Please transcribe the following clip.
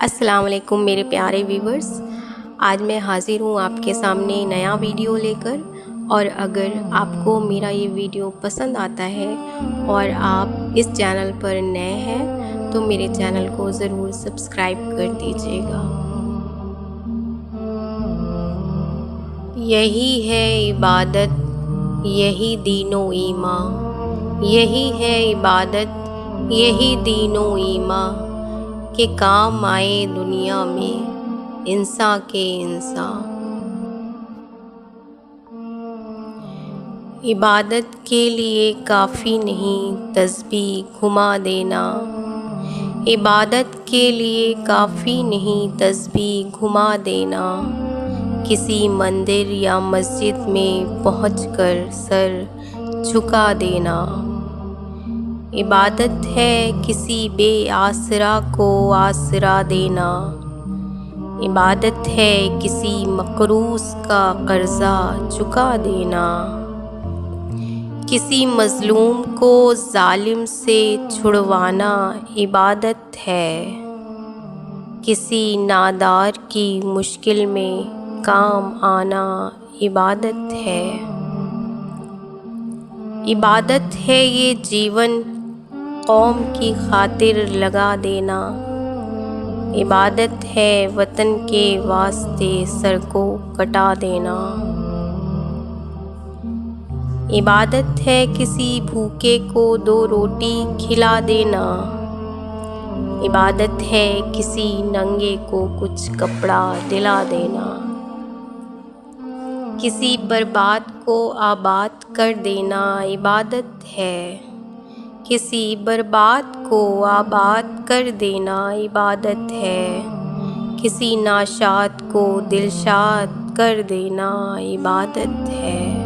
अस्सलाम वालेकुम मेरे प्यारे व्यूवर्स। आज मैं हाज़िर हूँ आपके सामने नया वीडियो लेकर। और अगर आपको मेरा ये वीडियो पसंद आता है और आप इस चैनल पर नए हैं तो मेरे चैनल को ज़रूर सब्सक्राइब कर दीजिएगा। यही है इबादत, यही दीनो ईमान, यही है इबादत, यही दीनो ईमान के काम आए दुनिया में इंसान के इंसान। इबादत के लिए काफ़ी नहीं तस्बीह घुमा देना, इबादत के लिए काफ़ी नहीं तस्बीह घुमा देना। किसी मंदिर या मस्जिद में पहुंचकर सर झुका देना। इबादत है किसी बेआसरा को आसरा देना। इबादत है किसी मकरूज़ का कर्जा चुका देना। किसी मज़लूम को जालिम से छुड़वाना इबादत है। किसी नादार की मुश्किल में काम आना इबादत है। इबादत है ये जीवन कौम की खातिर लगा देना। इबादत है वतन के वास्ते सर को कटा देना। इबादत है किसी भूखे को 2 रोटी खिला देना। इबादत है किसी नंगे को कुछ कपड़ा दिला देना। किसी बर्बाद को आबाद कर देना इबादत है। किसी बर्बाद को आबाद कर देना इबादत है। किसी नाशाद को दिलशाद कर देना इबादत है।